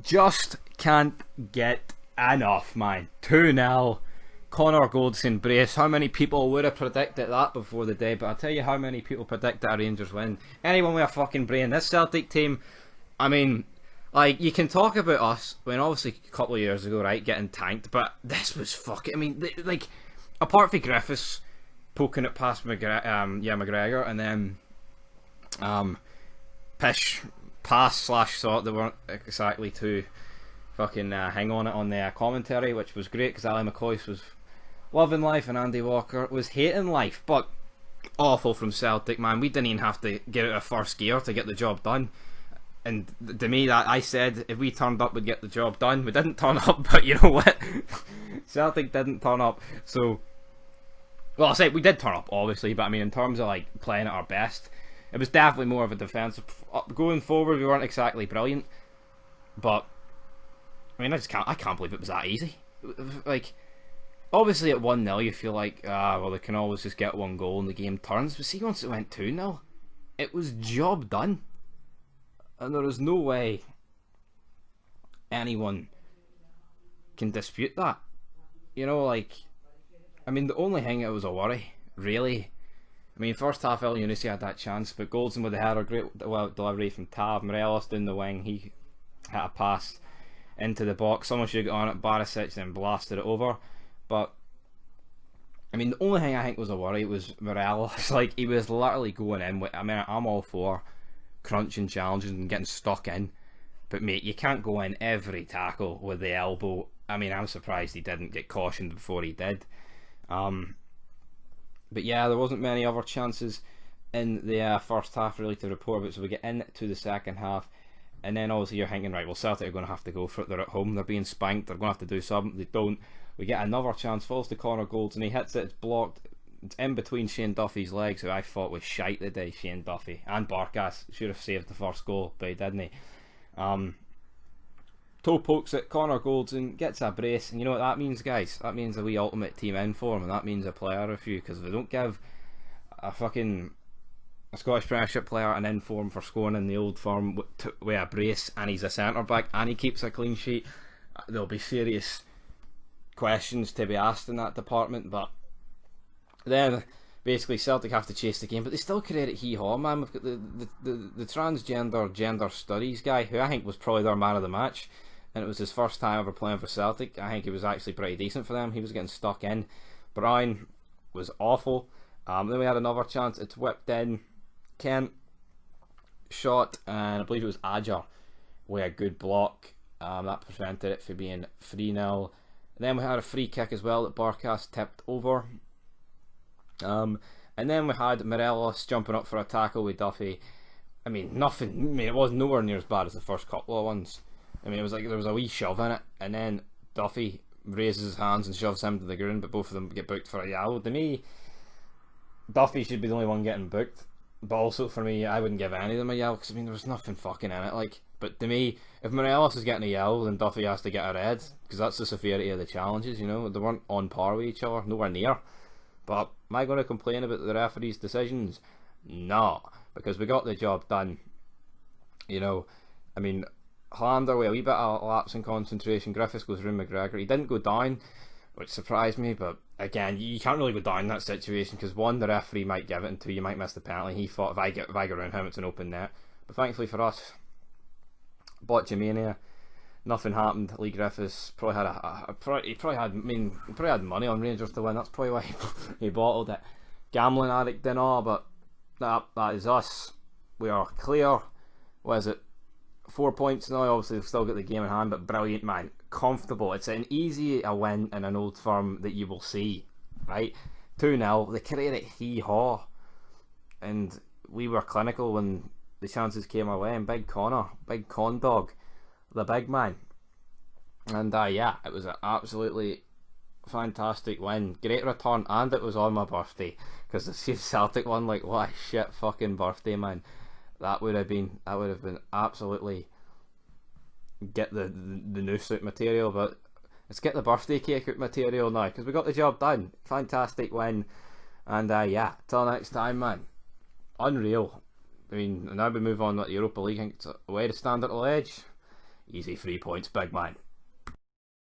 Just can't get enough, man. 2-0. Connor Goldson brace. How many people would have predicted that before the day? But I'll tell you how many people predicted a Rangers win. Anyone with a fucking brain. This Celtic team, I mean, like, you can talk about us when obviously a couple of years ago, right, getting tanked, but this was fucking. I mean, like, apart from Griffiths poking it past McGregor, and then Pish pass slash thought they weren't exactly too fucking hang on it on the commentary, which was great because Ali McCoy was loving life and Andy Walker was hating life. But awful from Celtic, man. We didn't even have to get out of first gear to get the job done. And to me, that I said if we turned up, we'd get the job done. We didn't turn up, but you know what? Celtic didn't turn up. So, well, I say we did turn up, obviously, but I mean, in terms of like playing at our best, it was definitely more of a defensive. Going forward, we weren't exactly brilliant, but I mean, I can't believe it was that easy. Like, obviously at 1-0 you feel like, well, they can always just get one goal and the game turns. But see, once it went 2-0, it was job done. And there is no way anyone can dispute that. You know, like, I mean, the only thing that was a worry, really, I mean, first half El Unici had that chance, but Goldson with the header, great delivery from Tav. Morelos down the wing, he had a pass into the box. Someone should get on it. Barisic then blasted it over. But I mean, the only thing I think was a worry was Morelos. Like, he was literally going in with, I mean, I'm all for crunching challenges and getting stuck in, but mate, you can't go in every tackle with the elbow. I mean, I'm surprised he didn't get cautioned before he did. But yeah, there wasn't many other chances in the first half really to report about. So we get into the second half, and then obviously you're thinking, right, well, Celtic are going to have to go for it. They're at home, they're being spanked, they're going to have to do something. They don't. We get another chance, falls to Connor Golds, and he hits it, it's blocked. It's in between Shane Duffy's legs, who I thought was shite today, Shane Duffy. And Barkas should have saved the first goal, but he didn't. Toe pokes it, Connor Goldson gets a brace, and you know what that means, guys? That means a wee ultimate team inform, and that means a player review, because if they don't give a Scottish Premiership player an inform for scoring in the old firm with a brace, and he's a centre back, and he keeps a clean sheet, there'll be serious questions to be asked in that department. But then basically Celtic have to chase the game, but they still create it hee-haw, man. We've got the transgender gender studies guy, who I think was probably their man of the match, and it was his first time ever playing for Celtic. I think he was actually pretty decent for them. He was getting stuck in. Brown was awful. Then we had another chance. It's whipped in. Kent shot, and I believe it was Adger with a good block. That prevented it from being 3-0. And then we had a free kick as well that Barkas tipped over. And then we had Morelos jumping up for a tackle with Duffy. I mean, nothing. I mean, it was nowhere near as bad as the first couple of ones. I mean, it was like there was a wee shove in it, and then Duffy raises his hands and shoves him to the ground, but both of them get booked for a yellow. To me, Duffy should be the only one getting booked. But also for me, I wouldn't give any of them a yellow, because I mean, there was nothing fucking in it. Like, but to me, if Morelos is getting a yellow, then Duffy has to get a red, because that's the severity of the challenges. You know, they weren't on par with each other, nowhere near. But am I going to complain about the referee's decisions? No, because we got the job done. You know, I mean, Hollander with a wee bit of lapse in concentration. Griffiths goes round McGregor. He didn't go down, which surprised me, but again, you can't really go down in that situation, because one, the referee might give it, and two, you might miss the penalty. He thought if I go around him, it's an open net. But thankfully for us, Botchamania, nothing happened. Lee Griffiths probably had he probably had money on Rangers to win. That's probably why he bottled it. Gambling addict and all, but that is us. We are clear. What is it? 4 points now. Obviously, we've still got the game in hand, but brilliant, man. Comfortable. It's an easy a win in an old firm that you will see, right? 2-0. They created it hee-haw, and we were clinical when the chances came our way. And big Connor, big con dog, the big man. And yeah, it was an absolutely fantastic win. Great return, and it was on my birthday, because the Celtic one, like, what a shit fucking birthday, man. That would have been absolutely get the noose out material, but let's get the birthday cake out material now, because we got the job done. Fantastic win, and yeah, till next time, man. Unreal. I mean, now we move on to the Europa League. I think it's a way to stand at the edge. Easy 3 points, big man.